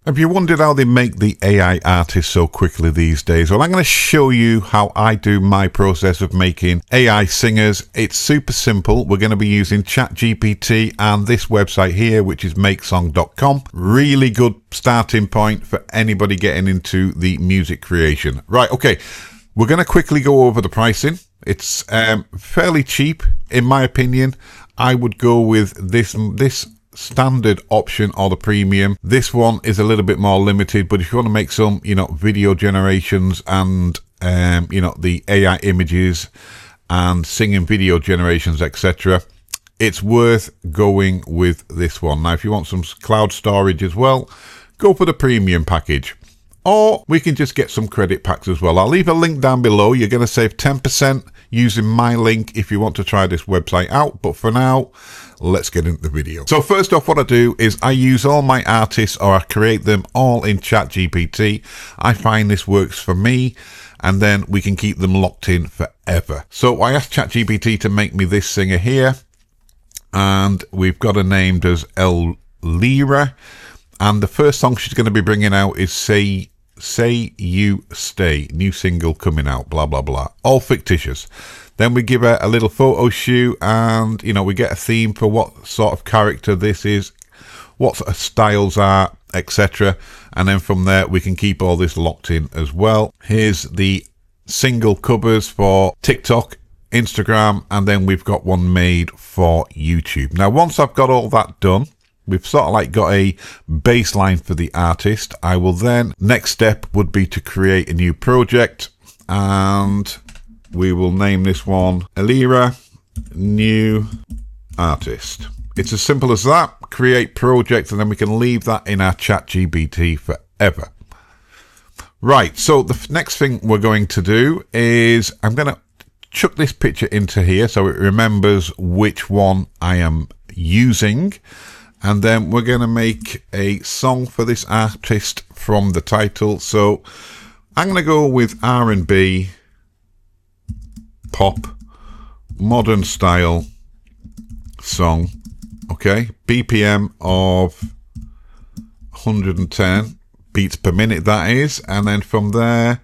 Have you wondered how they make the AI artists so quickly these days? Well, I'm going to show you how I do my process of making AI singers. It's super simple. We're going to be using ChatGPT and this website here, which is makesong.com. Really good starting point for anybody getting into the music creation. Right, okay. We're going to quickly go over the pricing. It's fairly cheap, in my opinion. I would go with this standard option or the premium. This one is a little bit more limited, but if you want to make some, video generations and, the AI images and singing video generations, etc., it's worth going with this one. Now, if you want some cloud storage as well, go for the premium package. Or we can just get some credit packs as well. I'll leave a link down below. You're going to save 10% using my link if you want to try this website out. But for now, let's get into the video. So first off, what I do is I use all my artists, or I create them all in ChatGPT. I find this works for me, and then we can keep them locked in forever. So I asked ChatGPT to make me this singer here, and we've got her named as Elira. And the first song she's going to be bringing out is Say You Stay, new single coming out, blah, blah, blah. All fictitious. Then we give her a little photo shoot and, we get a theme for what sort of character this is, what sort of styles are, etc. And then from there, we can keep all this locked in as well. Here's the single covers for TikTok, Instagram, and then we've got one made for YouTube. Now, once I've got all that done, we've sort of like got a baseline for the artist. I will then, next step would be to create a new project, and we will name this one Elira New Artist. It's as simple as that. Create project, and then we can leave that in our ChatGPT forever. Right, so the next thing we're going to do is I'm going to chuck this picture into here so it remembers which one I am using. And then we're going to make a song for this artist from the title. So I'm going to go with R&B, pop, modern style song. Okay, BPM of 110 beats per minute, that is. And then from there,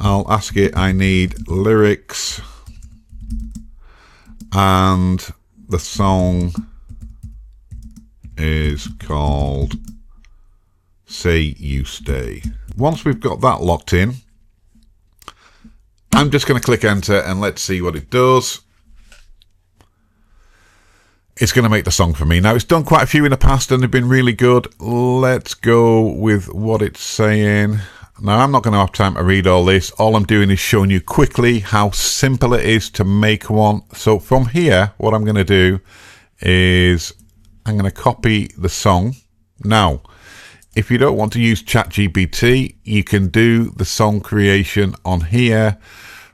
I'll ask it, I need lyrics, and the song is called Say You Stay. Once we've got that locked in, I'm just going to click enter and let's see what it does. It's going to make the song for me. Now, it's done quite a few in the past and they've been really good. Let's go with what it's saying. Now, I'm not going to have time to read all this. All I'm doing is showing you quickly how simple it is to make one. So from here, what I'm going to do is I'm going to copy the song. Now, if you don't want to use ChatGPT, you can do the song creation on here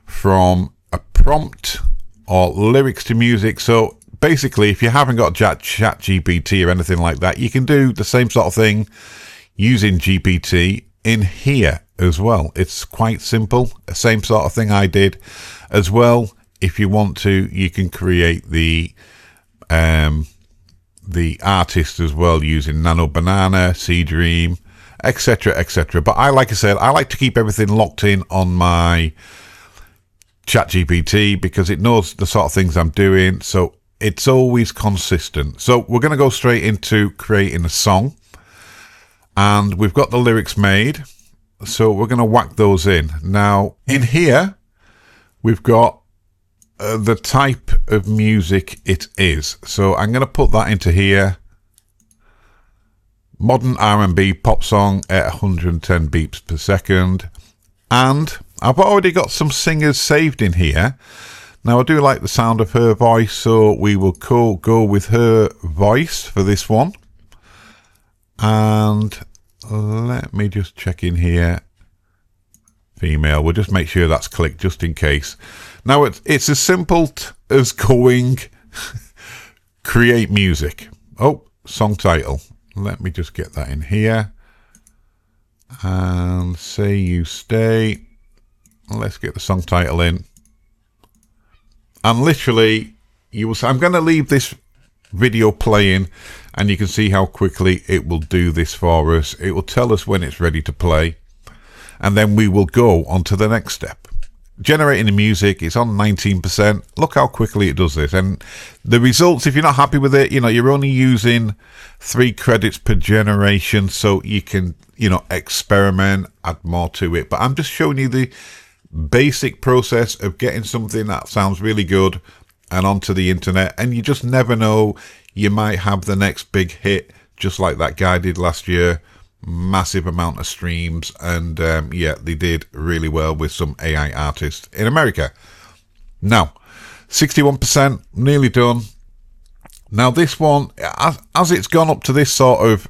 from a prompt or lyrics to music. So basically, if you haven't got ChatGPT or anything like that, you can do the same sort of thing using GPT in here as well. It's quite simple. The same sort of thing I did as well. If you want to, you can create the artist as well using Nano Banana, Seedream, etc, etc. But like I said, I like to keep everything locked in on my ChatGPT because it knows the sort of things I'm doing, so it's always consistent. So we're going to go straight into creating a song, and we've got the lyrics made, so we're going to whack those in. Now in here we've got the type of music it is, so I'm going to put that into here. Modern R&B pop song at 110 beats per second, and I've already got some singers saved in here. Now I do like the sound of her voice, so we will go with her voice for this one. And let me just check in here. Female, we'll just make sure that's clicked just in case. Now it's as simple as going create music. Oh, song title. Let me just get that in here. And Say You Stay. Let's get the song title in. And literally, you will say, I'm going to leave this video playing and you can see how quickly it will do this for us. It will tell us when it's ready to play, and then we will go on to the next step. Generating the music, it's on 19%. Look how quickly it does this. And the results, if you're not happy with it, you're only using 3 credits per generation, so you can, experiment, add more to it. But I'm just showing you the basic process of getting something that sounds really good and onto the internet. And you just never know, you might have the next big hit, just like that guy did last year. Massive amount of streams, and yeah, they did really well with some AI artists in America. Now 61%, nearly done. Now this one, as it's gone up to this sort of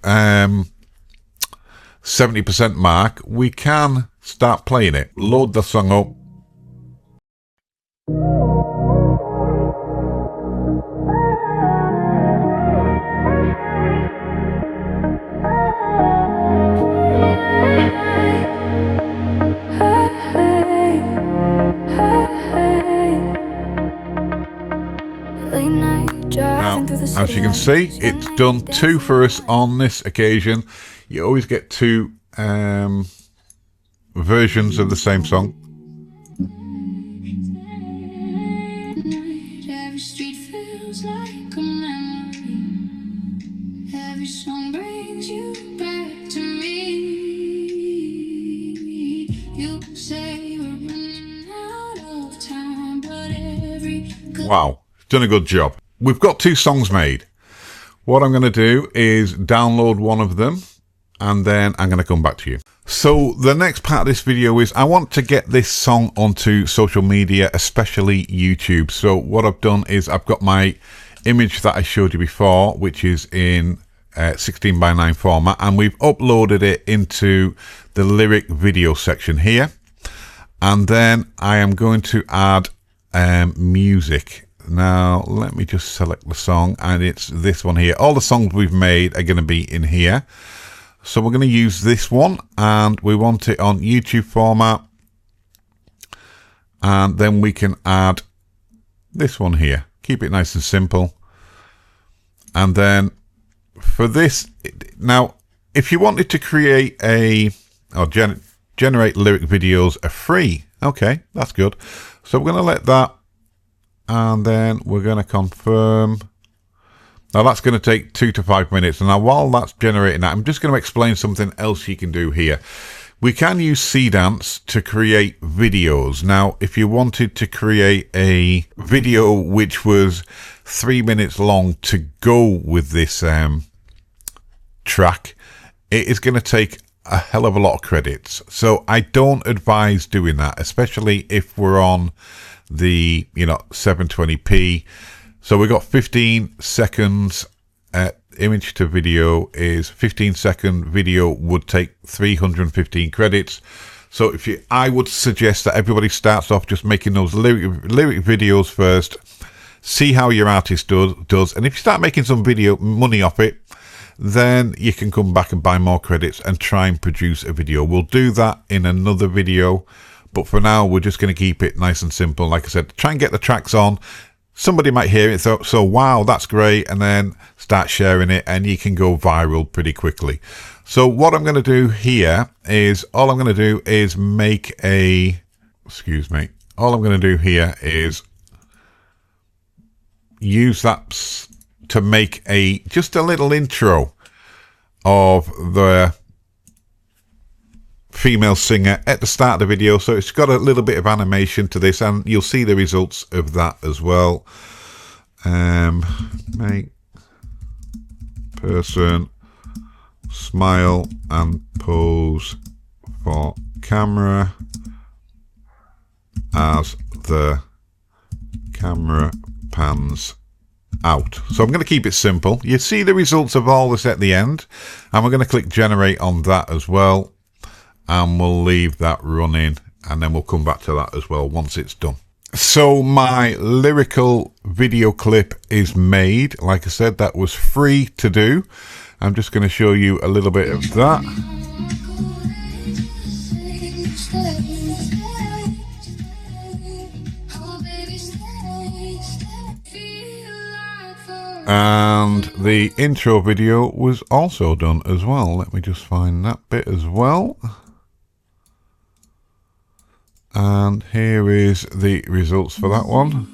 70% mark, we can start playing it. Load the song up. Now, as you can see, it's done 2 for us on this occasion. You always get 2 versions of the same song. Wow, done a good job. We've got 2 songs made. What I'm going to do is download one of them, and then I'm going to come back to you. So the next part of this video is I want to get this song onto social media, especially YouTube. So what I've done is I've got my image that I showed you before, which is in 16:9 format, and we've uploaded it into the lyric video section here. And then I am going to add music. Now let me just select the song, and it's this one here. All the songs we've made are going to be in here, so we're going to use this one, and we want it on YouTube format, and then we can add this one here. Keep it nice and simple. And then for this, now if you wanted to create generate lyric videos are free. Okay, that's good. So we're going to let that, and then we're going to confirm. Now that's going to take 2 to 5 minutes. And now while that's generating that, I'm just going to explain something else you can do here. We can use Seedance to create videos. Now, if you wanted to create a video which was 3 minutes long to go with this track, it is going to take a hell of a lot of credits. So I don't advise doing that, especially if we're on the 720p. So we got 15 seconds. Image to video is 15-second video would take 315 credits. So I would suggest that everybody starts off just making those lyric videos first. See how your artist does, and if you start making some video money off it, then you can come back and buy more credits and try and produce a video. We'll do that in another video, but for now we're just going to keep it nice and simple. Like I said, try and get the tracks on. Somebody might hear it, so wow, that's great, and then start sharing it, and you can go viral pretty quickly. So what I'm going to do here is, all I'm going to do is make a, all I'm going to do here is use that to make just a little intro of the female singer at the start of the video, so it's got a little bit of animation to this, and you'll see the results of that as well. Make person smile and pose for camera as the camera pans out. So I'm going to keep it simple. You see the results of all this at the end, and we're going to click generate on that as well, and we'll leave that running, and then we'll come back to that as well once it's done. So my lyrical video clip is made. Like I said, that was free to do. I'm just going to show you a little bit of that. And the intro video was also done as well. Let me just find that bit as well. And here is the results for that one.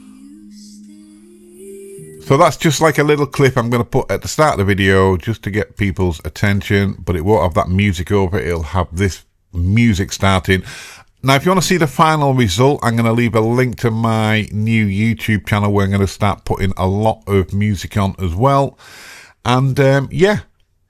So that's just like a little clip I'm going to put at the start of the video just to get people's attention, but it won't have that music over it. It'll have this music starting. Now, if you want to see the final result, I'm going to leave a link to my new YouTube channel where I'm going to start putting a lot of music on as well. And yeah,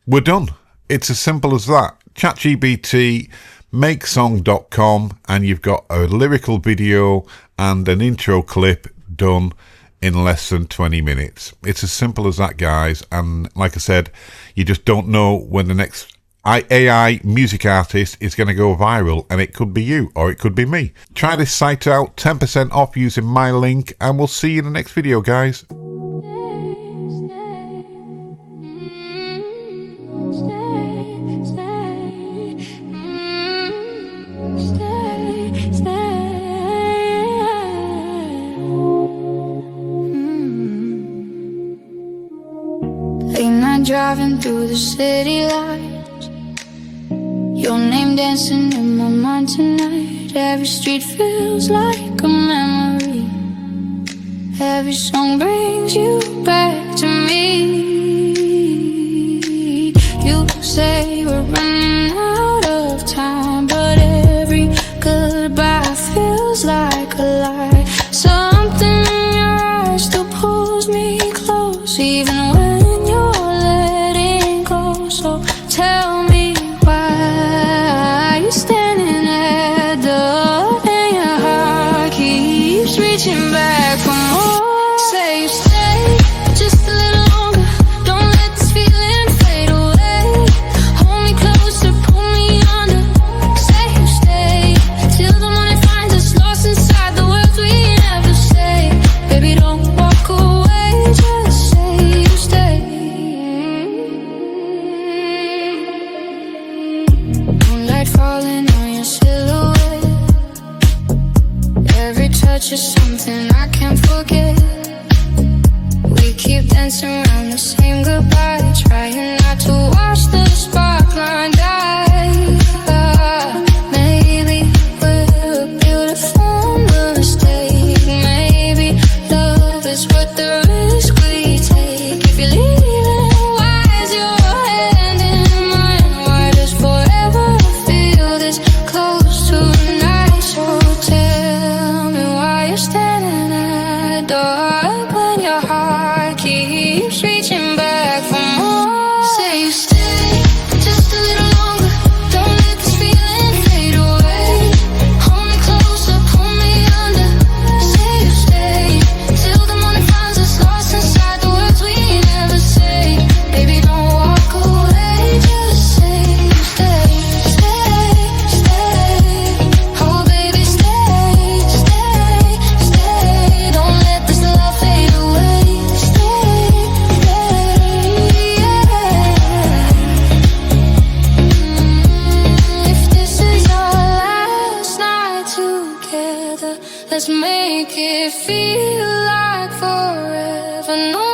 we're done. It's as simple as that. ChatGPT, makesong.com, and you've got a lyrical video and an intro clip done in less than 20 minutes. It's as simple as that, guys. And like I said, you just don't know when the next AI music artist is going to go viral, and it could be you or it could be me. Try this site out, 10% off using my link, and we'll see you in the next video, guys. Late night driving through the city lights, your name dancing in my mind tonight. Every street feels like a memory. Every song brings you back to me. You say we're running out of time, but every goodbye feels like a lie. Something in your eyes still pulls me close, even when you're letting go. So tell me why you're standing at the door and your heart keeps reaching back for more. Say you stay just a little longer, don't let this feeling fade away. Hold me closer, pull me under. Say you stay till the morning finds us lost inside the words we never say. Baby, don't walk away, just say you stay. Moonlight falling on your silhouette, every touch is something I can't forget. We keep dancing around the same goodbye, trying not to watch the sparkline die. Maybe we're a beautiful mistake. Maybe love is worth the risk we take. If you're leaving, why is your hand in mine? Why does forever feel this close tonight? So tell me why you're standing at the door when your heart keeps reaching back for more. Say you stay just a little longer, don't let this feeling fade away. Hold me closer, pull me under. Say you stay till the morning finds us lost inside the words we never say. Baby, don't walk away, just say you stay. Stay, stay. Oh baby, stay, stay, stay. Don't let this love fade away. Stay, yeah. If this is our last night together, let's make it feel like forever. No